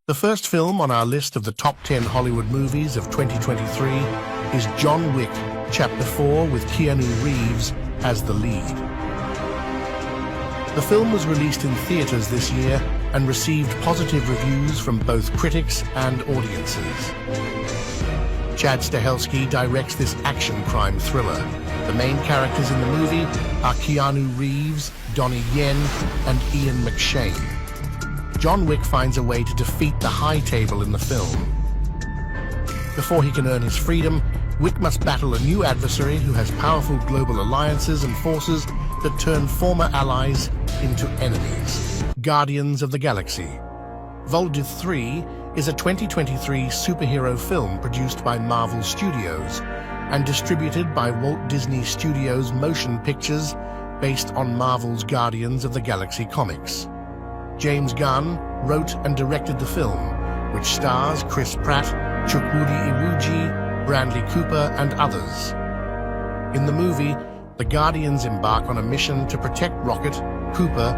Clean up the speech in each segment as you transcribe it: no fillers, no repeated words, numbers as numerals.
The first film on our list of the top 10 Hollywood movies of 2023 is John Wick, Chapter 4 with Keanu Reeves as the lead. The film was released in theaters this year and received positive reviews from both critics and audiences. Chad Stahelski directs this action crime thriller. The main characters in the movie are Keanu Reeves, Donnie Yen, and Ian McShane. John Wick finds a way to defeat the High Table in the film. Before he can earn his freedom, Wick must battle a new adversary who has powerful global alliances and forces that turn former allies into enemies. Guardians of the Galaxy. Volume 3 is a 2023 superhero film produced by Marvel Studios and distributed by Walt Disney Studios Motion Pictures based on Marvel's Guardians of the Galaxy comics. James Gunn wrote and directed the film, which stars Chris Pratt, Chukwudi Iwuji, Bradley Cooper, and others. In the movie, the Guardians embark on a mission to protect Rocket, Cooper,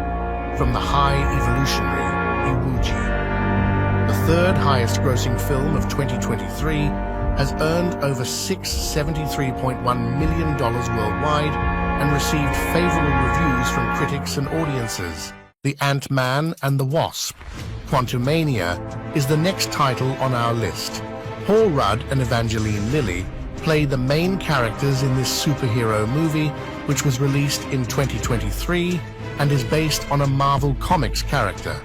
from the High Evolutionary Iwuji. The third highest-grossing film of 2023 has earned over $673.1 million worldwide and received favorable reviews from critics and audiences. The Ant-Man and the Wasp, Quantumania, is the next title on our list. Paul Rudd and Evangeline Lilly play the main characters in this superhero movie, which was released in 2023 and is based on a Marvel Comics character.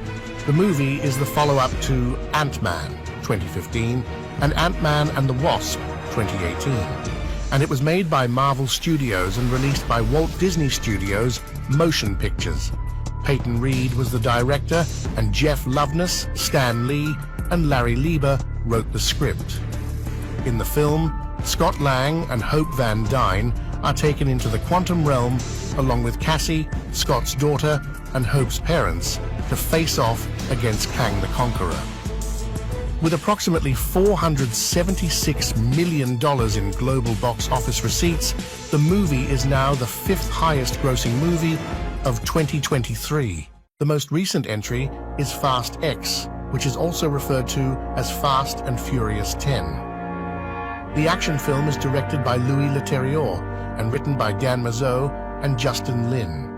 The movie is the follow-up to Ant-Man, 2015, and Ant-Man and the Wasp, 2018. And it was made by Marvel Studios and released by Walt Disney Studios Motion Pictures. Peyton Reed was the director, and Jeff Loveness, Stan Lee, and Larry Lieber wrote the script. In the film, Scott Lang and Hope Van Dyne are taken into the quantum realm along with Cassie, Scott's daughter, and Hope's parents to face off against Kang the Conqueror. With approximately $476 million in global box office receipts, the movie is now the fifth highest-grossing movie of 2023. The most recent entry is Fast X, which is also referred to as Fast and Furious 10. The action film is directed by Louis Leterrier and written by Dan Mazeau and Justin Lin.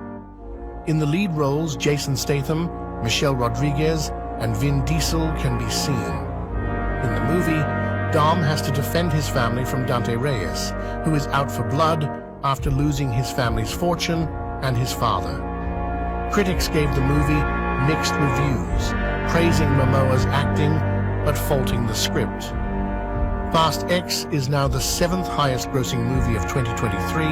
In the lead roles, Jason Statham, Michelle Rodriguez, and Vin Diesel can be seen. In the movie, Dom has to defend his family from Dante Reyes, who is out for blood after losing his family's fortune and his father. Critics gave the movie mixed reviews, praising Momoa's acting but faulting the script. Fast X is now the seventh highest-grossing movie of 2023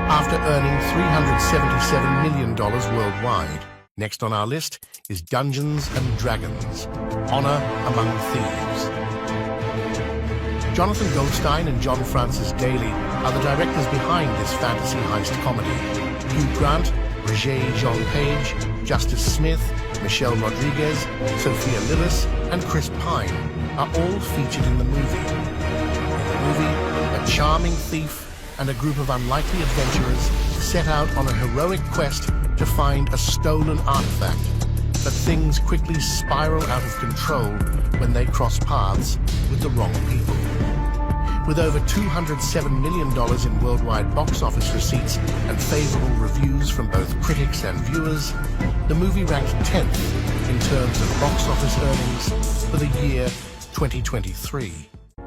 after earning $377 million worldwide. Next on our list is Dungeons & Dragons: Honor Among Thieves. Jonathan Goldstein and John Francis Daly are the directors behind this fantasy heist comedy. Hugh Grant, Regé-Jean Page, Justice Smith, Michelle Rodriguez, Sophia Lillis, and Chris Pine are all featured in the movie. In the movie, a charming thief and a group of unlikely adventurers set out on a heroic quest to find a stolen artifact, but things quickly spiral out of control when they cross paths with the wrong people. With over $207 million in worldwide box office receipts and favorable reviews from both critics and viewers, the movie ranked 10th in terms of box office earnings for the year 2023.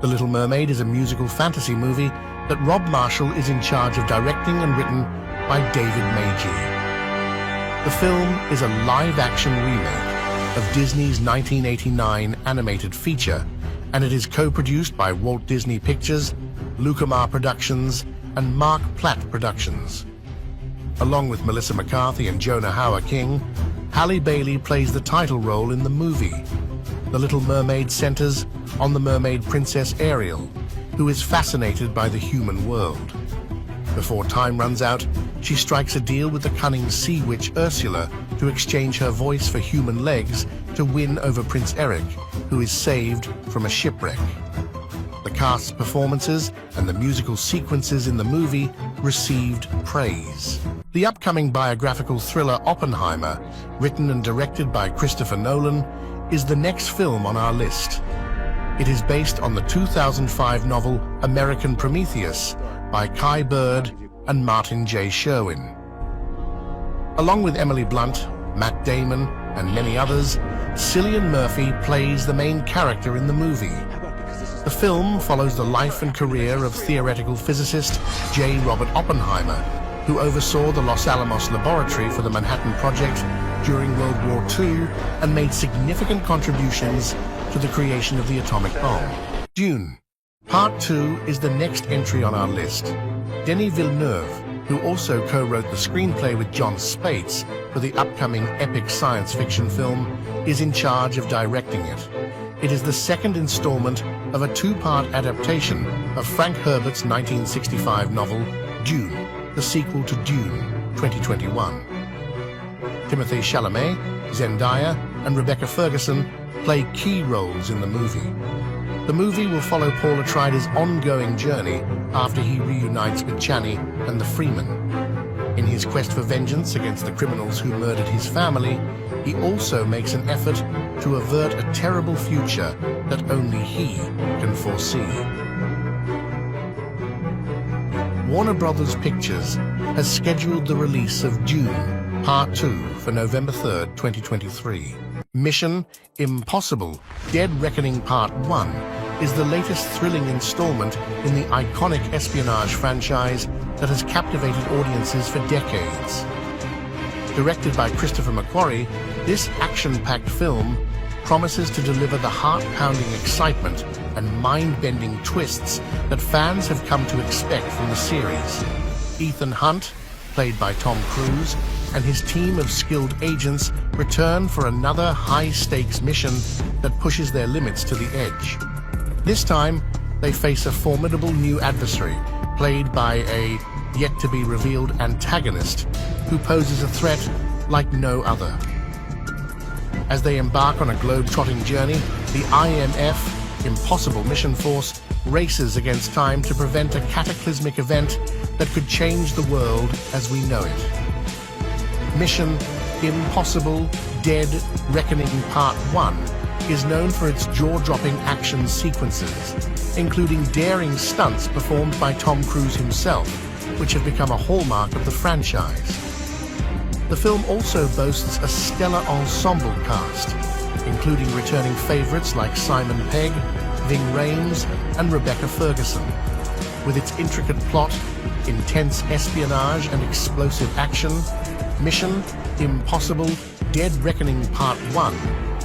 The Little Mermaid is a musical fantasy movie that Rob Marshall is in charge of directing and written by David Meiji. The film is a live-action remake of Disney's 1989 animated feature, and it is co-produced by Walt Disney Pictures, Lucamar Productions, and Mark Platt Productions. Along with Melissa McCarthy and Jonah Hauer-King, Halle Bailey plays the title role in the movie. The Little Mermaid centers on the mermaid princess Ariel, who is fascinated by the human world. Before time runs out, she strikes a deal with the cunning sea witch Ursula to exchange her voice for human legs to win over Prince Eric, who is saved from a shipwreck. The cast's performances and the musical sequences in the movie received praise. The upcoming biographical thriller Oppenheimer, written and directed by Christopher Nolan, is the next film on our list. It is based on the 2005 novel American Prometheus by Kai Bird and Martin J. Sherwin. Along with Emily Blunt, Matt Damon, and many others, Cillian Murphy plays the main character in the movie. The film follows the life and career of theoretical physicist J. Robert Oppenheimer, who oversaw the Los Alamos Laboratory for the Manhattan Project during World War II and made significant contributions to the creation of the atomic bomb. Dune. Part 2 is the next entry on our list. Denis Villeneuve, who also co-wrote the screenplay with John Spates for the upcoming epic science fiction film, is in charge of directing it. It is the second installment of a two-part adaptation of Frank Herbert's 1965 novel, Dune, the sequel to Dune, 2021. Timothée Chalamet, Zendaya, and Rebecca Ferguson play key roles in the movie. The movie will follow Paul Atreides' ongoing journey after he reunites with Chani and the Freemen. In his quest for vengeance against the criminals who murdered his family, he also makes an effort to avert a terrible future that only he can foresee. Warner Brothers Pictures has scheduled the release of Dune Part 2 for November 3rd, 2023. Mission Impossible: Dead Reckoning Part 1 is the latest thrilling installment in the iconic espionage franchise that has captivated audiences for decades. Directed by Christopher McQuarrie, this action-packed film promises to deliver the heart-pounding excitement and mind-bending twists that fans have come to expect from the series. Ethan Hunt, played by Tom Cruise, and his team of skilled agents return for another high-stakes mission that pushes their limits to the edge. This time, they face a formidable new adversary, played by a yet-to-be-revealed antagonist who poses a threat like no other. As they embark on a globe-trotting journey, the IMF, Impossible Mission Force, races against time to prevent a cataclysmic event that could change the world as we know it. Mission Impossible: Dead Reckoning Part 1 is known for its jaw-dropping action sequences, including daring stunts performed by Tom Cruise himself, which have become a hallmark of the franchise. The film also boasts a stellar ensemble cast, including returning favorites like Simon Pegg, Ving Rhames, and Rebecca Ferguson. With its intricate plot, intense espionage, and explosive action, Mission Impossible: Dead Reckoning Part 1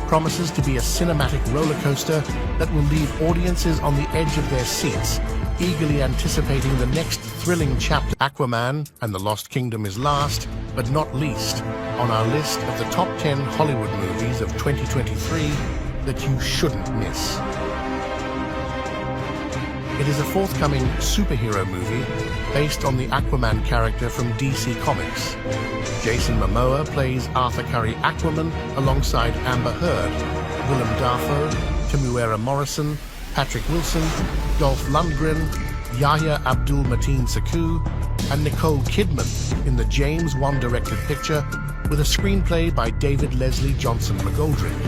promises to be a cinematic roller coaster that will leave audiences on the edge of their seats, eagerly anticipating the next thrilling chapter. Aquaman and the Lost Kingdom is last, but not least, on our list of the top 10 Hollywood movies of 2023 that you shouldn't miss. It is a forthcoming superhero movie based on the Aquaman character from DC Comics. Jason Momoa plays Arthur Curry Aquaman alongside Amber Heard, Willem Dafoe, Temuera Morrison, Patrick Wilson, Dolph Lundgren, Yahya Abdul-Mateen Saku, and Nicole Kidman in the James Wan-directed picture with a screenplay by David Leslie Johnson McGoldrick.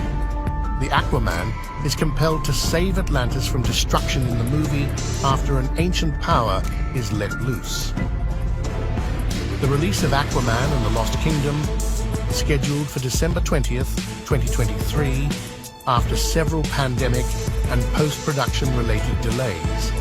The Aquaman is compelled to save Atlantis from destruction in the movie after an ancient power is let loose. The release of Aquaman and the Lost Kingdom is scheduled for December 20th, 2023, after several pandemic and post-production related delays.